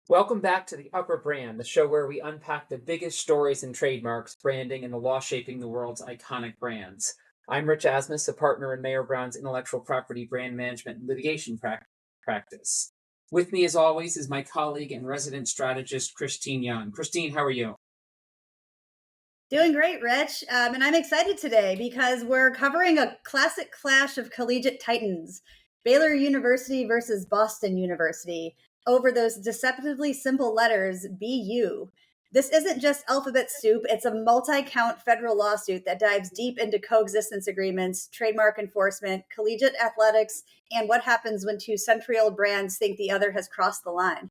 Welcome back to the Upper Brand, the show where we unpack the biggest stories in trademarks, branding, and the law shaping the world's iconic brands. I'm Rich Asmus, a partner in Mayer Brown's intellectual property brand management and litigation practice. With me, as always, is my colleague and resident strategist, Christine Young. Christine, how are you? Doing great, Rich. And I'm excited today because we're covering a classic clash of collegiate titans, Baylor University versus Boston University, over those deceptively simple letters BU. This isn't just alphabet soup, it's a multi count federal lawsuit that dives deep into coexistence agreements, trademark enforcement, collegiate athletics, and what happens when two century old brands think the other has crossed the line.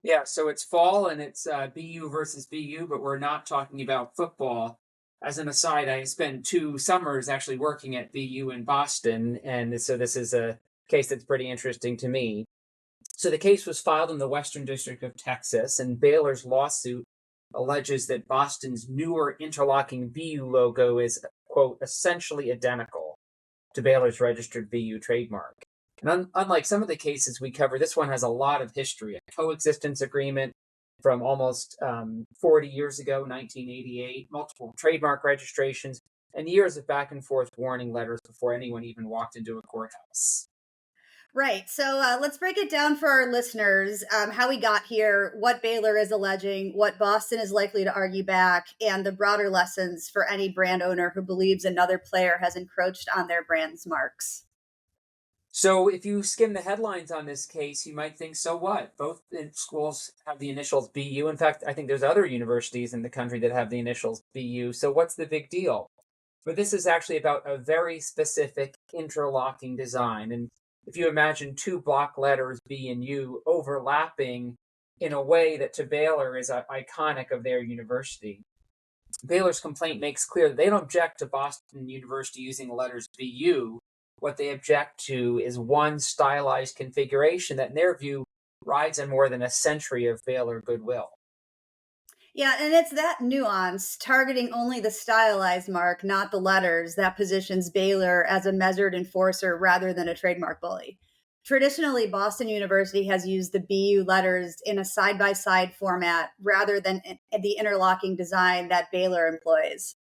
Yeah, so it's fall and it's BU versus BU, but we're not talking about football. As an aside, I spent 2 summers actually working at BU in Boston, and so this is a case that's pretty interesting to me. So the case was filed in the Western District of Texas, and Baylor's lawsuit alleges that Boston's newer interlocking BU logo is, quote, essentially identical to Baylor's registered BU trademark. And unlike some of the cases we cover, this one has a lot of history. A coexistence agreement from almost 40 years ago, 1988, multiple trademark registrations, and years of back and forth warning letters before anyone even walked into a courthouse. Right. So let's break it down for our listeners how we got here, what Baylor is alleging, what Boston is likely to argue back, and the broader lessons for any brand owner who believes another player has encroached on their brand's marks. So if you skim the headlines on this case, you might think, so what? Both schools have the initials BU. In fact, I think there's other universities in the country that have the initials BU. So what's the big deal? But this is actually about a very specific interlocking design. And if you imagine two block letters B and U overlapping in a way that to Baylor is iconic of their university, Baylor's complaint makes clear that they don't object to Boston University using the letters BU. What they object to is one stylized configuration that, in their view, rides on more than a century of Baylor goodwill. Yeah, and it's that nuance, targeting only the stylized mark, not the letters, that positions Baylor as a measured enforcer rather than a trademark bully. Traditionally, Boston University has used the BU letters in a side by side format rather than the interlocking design that Baylor employs.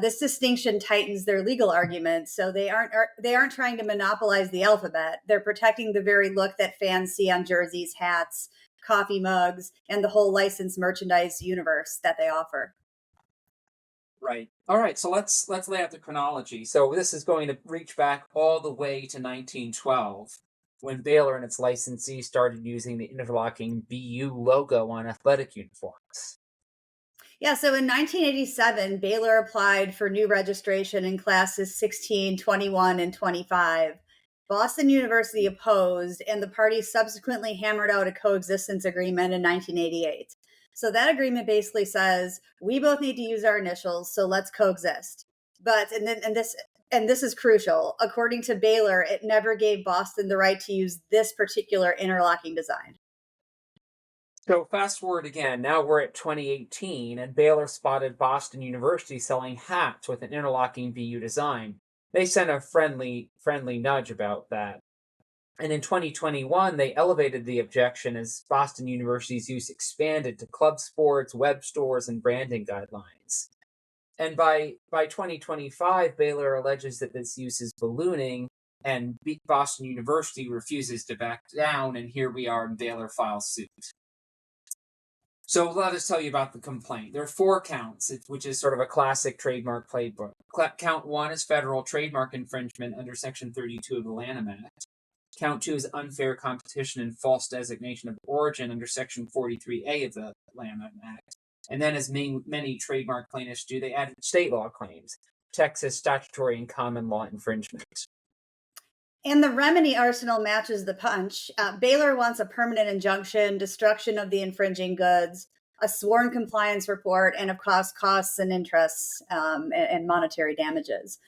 This distinction tightens their legal argument, so they aren't trying to monopolize the alphabet. They're protecting the very look that fans see on jerseys, hats, coffee mugs, and the whole licensed merchandise universe that they offer. Right. All right. So let's lay out the chronology. So this is going to reach back all the way to 1912, when Baylor and its licensees started using the interlocking BU logo on athletic uniforms. Yeah, so in 1987, Baylor applied for new registration in classes 16, 21, and 25. Boston University opposed, and the parties subsequently hammered out a coexistence agreement in 1988. So that agreement basically says we both need to use our initials, so let's coexist. But and this is crucial. According to Baylor, it never gave Boston the right to use this particular interlocking design. So fast forward again. Now we're at 2018, and Baylor spotted Boston University selling hats with an interlocking BU design. They sent a friendly nudge about that. And in 2021, they elevated the objection as Boston University's use expanded to club sports, web stores, and branding guidelines. And by 2025, Baylor alleges that this use is ballooning, and Boston University refuses to back down. And here we are, and Baylor files suit. So let us tell you about the complaint. There are 4 counts, which is sort of a classic trademark playbook. Count one is federal trademark infringement under Section 32 of the Lanham Act. Count two is unfair competition and false designation of origin under Section 43A of the Lanham Act. And then, as many trademark plaintiffs do, they added state law claims, Texas statutory and common law infringement. And the remedy arsenal matches the punch. Baylor wants a permanent injunction, destruction of the infringing goods, a sworn compliance report, and of course, costs and interests and monetary damages.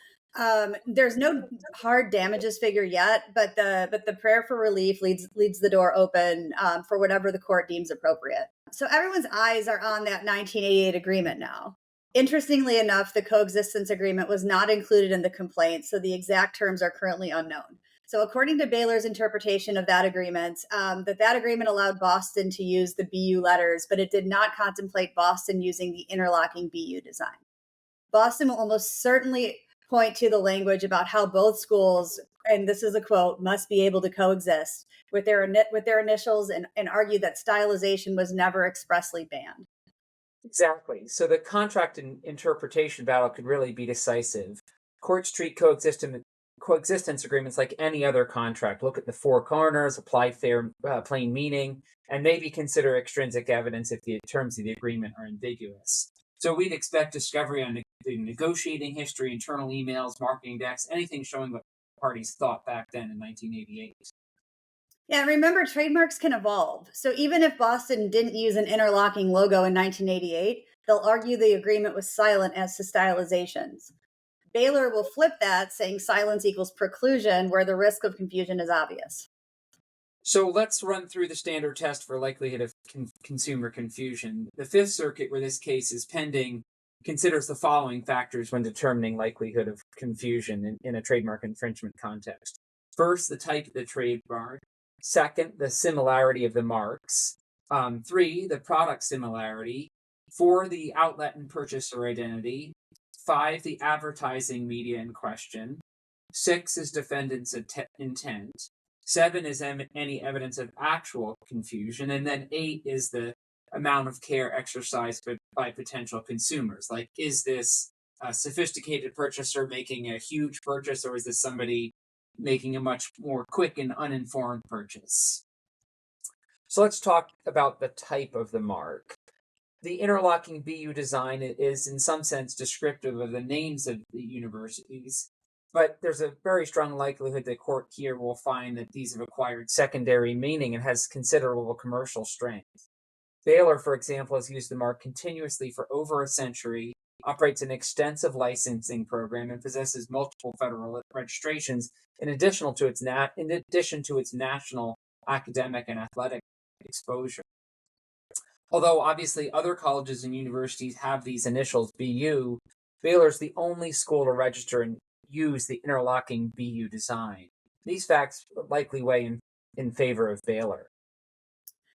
There's no hard damages figure yet, but the prayer for relief leads the door open for whatever the court deems appropriate. So everyone's eyes are on that 1988 agreement now. Interestingly enough, the coexistence agreement was not included in the complaint, so the exact terms are currently unknown. So, according to Baylor's interpretation of that agreement, that agreement allowed Boston to use the BU letters, but it did not contemplate Boston using the interlocking BU design. Boston will almost certainly point to the language about how both schools, and this is a quote, must be able to coexist with their initials, and argue that stylization was never expressly banned. Exactly. So the contract and interpretation battle could really be decisive. Courts treat coexistence agreements like any other contract. Look at the four corners, apply fair, plain meaning, and maybe consider extrinsic evidence if the terms of the agreement are ambiguous. So we'd expect discovery on the negotiating history, internal emails, marketing decks, anything showing what parties thought back then in 1988. Yeah, remember, trademarks can evolve. So even if Boston didn't use an interlocking logo in 1988, they'll argue the agreement was silent as to stylizations. Baylor will flip that, saying silence equals preclusion, where the risk of confusion is obvious. So let's run through the standard test for likelihood of consumer confusion. The Fifth Circuit, where this case is pending, considers the following factors when determining likelihood of confusion in a trademark infringement context. First, the type of the trademark. Second, the similarity of the marks. Three, the product similarity. Four, the outlet and purchaser identity. Five, the advertising media in question. Six is defendant's intent. Seven is any evidence of actual confusion. And then eight is the amount of care exercised by potential consumers. Like, is this a sophisticated purchaser making a huge purchase, or is this somebody making a much more quick and uninformed purchase? So let's talk about the type of the mark. The interlocking BU design is, in some sense, descriptive of the names of the universities, but there's a very strong likelihood the court here will find that these have acquired secondary meaning and has considerable commercial strength. Baylor, for example, has used the mark continuously for over a century, operates an extensive licensing program, and possesses multiple federal registrations in addition to its national academic and athletic exposure. Although obviously other colleges and universities have these initials BU, Baylor's the only school to register and use the interlocking BU design. These facts likely weigh in favor of Baylor.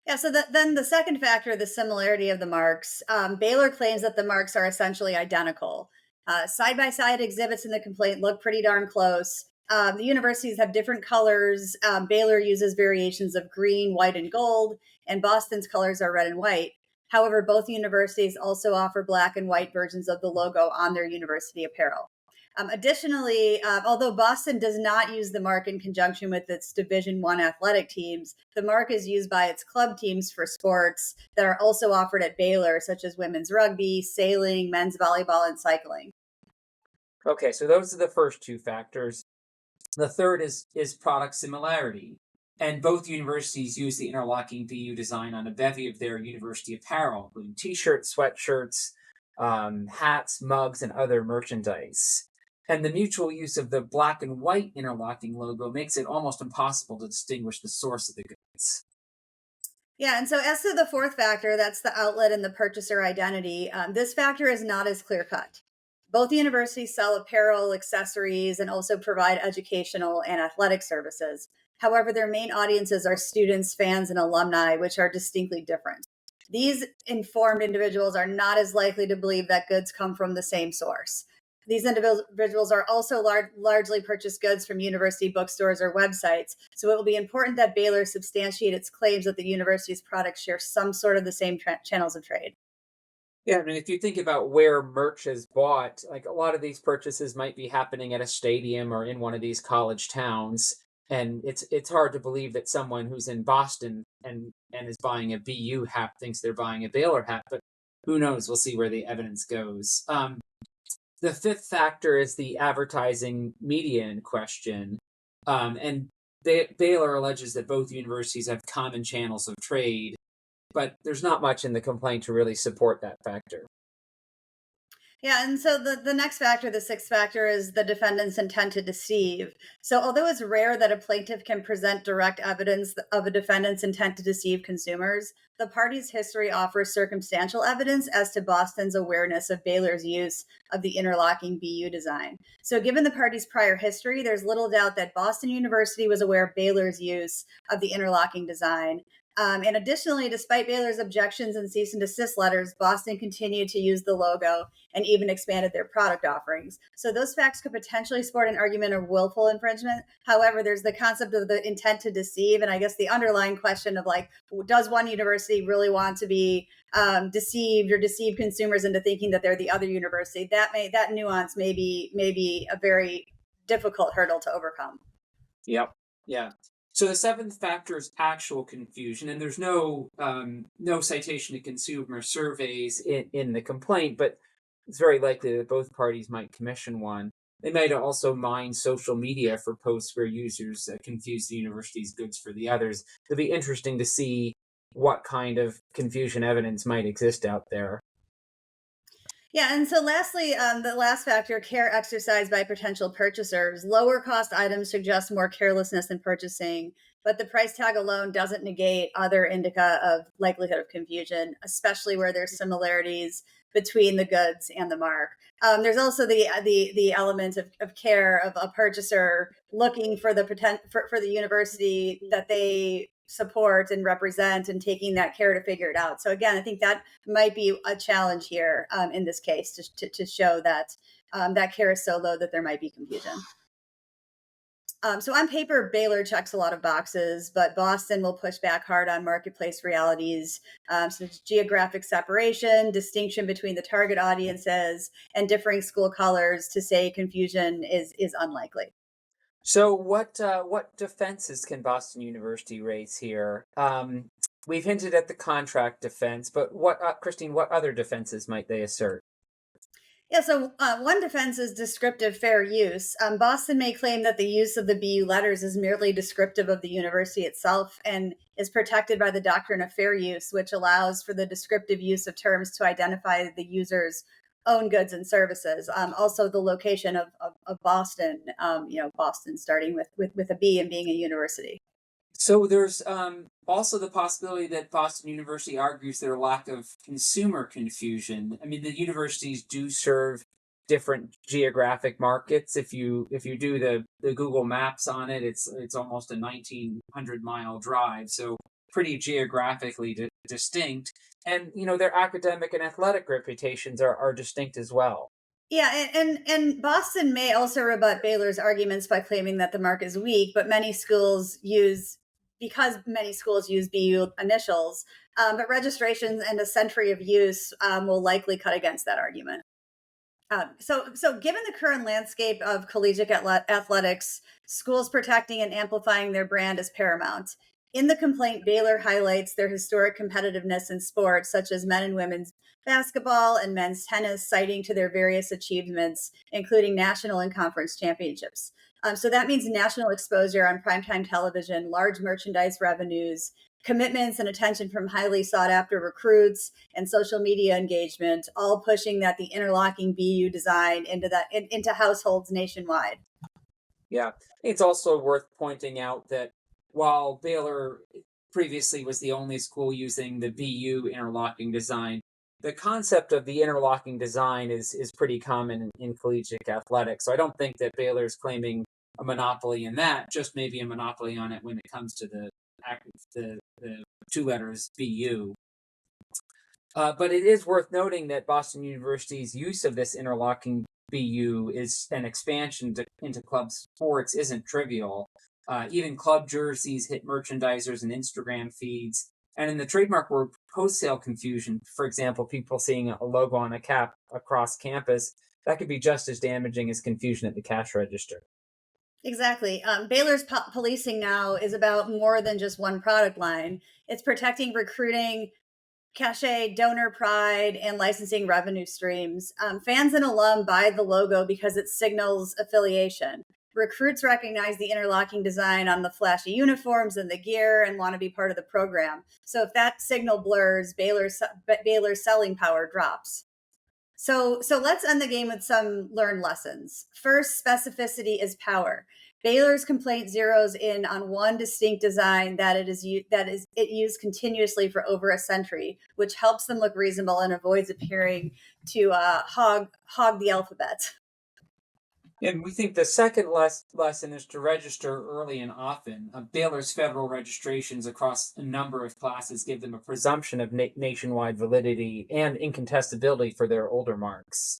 Yeah, so then the second factor, the similarity of the marks, Baylor claims that the marks are essentially identical. Side by side exhibits in the complaint look pretty darn close. The universities have different colors. Baylor uses variations of green, white, and gold, and Boston's colors are red and white. However, both universities also offer black and white versions of the logo on their university apparel. Additionally, although Boston does not use the mark in conjunction with its Division One athletic teams, the mark is used by its club teams for sports that are also offered at Baylor, such as women's rugby, sailing, men's volleyball, and cycling. Okay, so those are the first two factors. The third is product similarity. And both universities use the interlocking BU design on a bevy of their university apparel, including t-shirts, sweatshirts, hats, mugs, and other merchandise. And the mutual use of the black and white interlocking logo makes it almost impossible to distinguish the source of the goods. Yeah, and so as to the fourth factor, that's the outlet and the purchaser identity, this factor is not as clear cut. Both universities sell apparel, accessories, and also provide educational and athletic services. However, their main audiences are students, fans, and alumni, which are distinctly different. These informed individuals are not as likely to believe that goods come from the same source. These individuals are also largely purchased goods from university bookstores or websites, so it will be important that Baylor substantiate its claims that the university's products share some sort of the same channels of trade. Yeah, I mean, if you think about where merch is bought, like a lot of these purchases might be happening at a stadium or in one of these college towns, and it's hard to believe that someone who's in Boston and is buying a BU hat thinks they're buying a Baylor hat, but who knows? We'll see where the evidence goes. The fifth factor is the advertising media in question, and Baylor alleges that both universities have common channels of trade, but there's not much in the complaint to really support that factor. Yeah, and so the next factor, the sixth factor, is the defendant's intent to deceive. So, although it's rare that a plaintiff can present direct evidence of a defendant's intent to deceive consumers, the party's history offers circumstantial evidence as to Boston's awareness of Baylor's use of the interlocking BU design. So, given the party's prior history, there's little doubt that Boston University was aware of Baylor's use of the interlocking design. And additionally, despite Baylor's objections and cease and desist letters, Boston continued to use the logo and even expanded their product offerings. So those facts could potentially support an argument of willful infringement. However, there's the concept of the intent to deceive, and I guess the underlying question of like, does one university really want to be deceived or deceive consumers into thinking that they're the other university? That nuance may be a very difficult hurdle to overcome. Yep. Yeah. So the seventh factor is actual confusion, and there's no citation to consumer surveys in the complaint, but it's very likely that both parties might commission one. They might also mine social media for posts where users confuse the university's goods for the others. It'll be interesting to see what kind of confusion evidence might exist out there. Yeah, and so lastly, the last factor, care exercised by potential purchasers. Lower cost items suggest more carelessness in purchasing, but the price tag alone doesn't negate other indica of likelihood of confusion, especially where there's similarities between the goods and the mark. There's also the element of care of a purchaser looking for for the university that they support and represent and taking that care to figure it out. So again, I think that might be a challenge here in this case to show that that care is so low that there might be confusion. So on paper, Baylor checks a lot of boxes, but Boston will push back hard on marketplace realities, such as geographic separation, distinction between the target audiences, and differing school colors to say confusion is unlikely. So, what defenses can Boston University raise here? We've hinted at the contract defense, but Christine? What other defenses might they assert? Yeah, so one defense is descriptive fair use. Boston may claim that the use of the BU letters is merely descriptive of the university itself and is protected by the doctrine of fair use, which allows for the descriptive use of terms to identify the user's own goods and services. Also, the location of Boston, Boston starting with a B and being a university. So there's also the possibility that Boston University argues their lack of consumer confusion. I mean, the universities do serve different geographic markets. If you do the Google Maps on it, it's almost a 1,900-mile drive, so pretty geographically distinct. And their academic and athletic reputations are distinct as well. Yeah, and Boston may also rebut Baylor's arguments by claiming that the mark is weak, but many schools use BU initials, but registrations and a century of use will likely cut against that argument. So given the current landscape of collegiate athletics, schools protecting and amplifying their brand is paramount. In the complaint, Baylor highlights their historic competitiveness in sports, such as men and women's basketball and men's tennis, citing to their various achievements, including national and conference championships. So that means national exposure on primetime television, large merchandise revenues, commitments and attention from highly sought after recruits, and social media engagement, all pushing that the interlocking BU design into households nationwide. Yeah. It's also worth pointing out that while Baylor previously was the only school using the BU interlocking design, the concept of the interlocking design is pretty common in collegiate athletics. So I don't think that Baylor's claiming a monopoly in that, just maybe a monopoly on it when it comes to the two letters BU. But it is worth noting that Boston University's use of this interlocking BU is an expansion into club sports isn't trivial. Even club jerseys hit merchandisers and Instagram feeds. And in the trademark world, post-sale confusion, for example, people seeing a logo on a cap across campus, that could be just as damaging as confusion at the cash register. Exactly. Baylor's policing now is about more than just one product line. It's protecting recruiting, cachet, donor pride, and licensing revenue streams. Fans and alum buy the logo because it signals affiliation. Recruits recognize the interlocking design on the flashy uniforms and the gear and want to be part of the program. So if that signal blurs, Baylor's selling power drops. So let's end the game with some learned lessons. First, specificity is power. Baylor's complaint zeroes in on one distinct design that is it used continuously for over a century, which helps them look reasonable and avoids appearing to hog the alphabet. And we think the second lesson is to register early and often. Baylor's federal registrations across a number of classes give them a presumption of nationwide validity and incontestability for their older marks.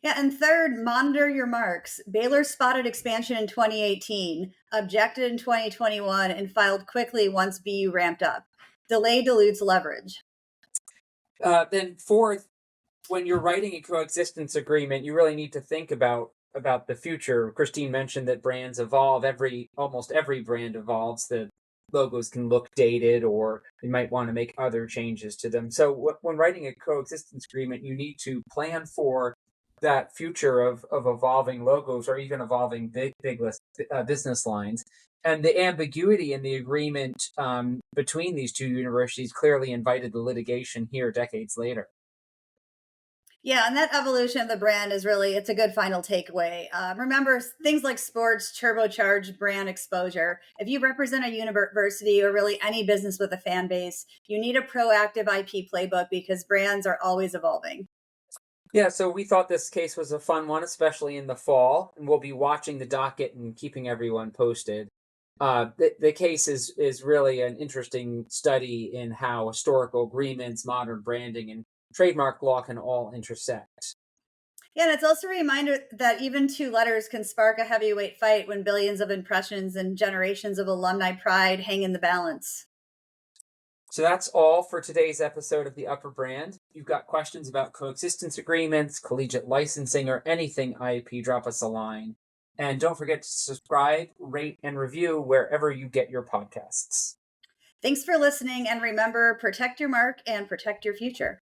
Yeah, and third, monitor your marks. Baylor spotted expansion in 2018, objected in 2021, and filed quickly once BU ramped up. Delay dilutes leverage. Then fourth, when you're writing a coexistence agreement, you really need to think about the future. Christine mentioned that brands evolve. Almost every brand evolves. The logos can look dated, or you might want to make other changes to them. So when writing a coexistence agreement, you need to plan for that future of evolving logos or even evolving business lines. And the ambiguity in the agreement between these two universities clearly invited the litigation here decades later. Yeah, and that evolution of the brand is really it's a good final takeaway. Remember, things like sports turbocharge brand exposure. If you represent a university or really any business with a fan base, you need a proactive IP playbook because brands are always evolving. Yeah, so we thought this case was a fun one, especially in the fall, and we'll be watching the docket and keeping everyone posted. The case is really an interesting study in how historical agreements, modern branding, and trademark law can all intersect. Yeah, and it's also a reminder that even two letters can spark a heavyweight fight when billions of impressions and generations of alumni pride hang in the balance. So that's all for today's episode of The Upper Brand. If you've got questions about coexistence agreements, collegiate licensing, or anything IP, drop us a line. And don't forget to subscribe, rate, and review wherever you get your podcasts. Thanks for listening, and remember, protect your mark and protect your future.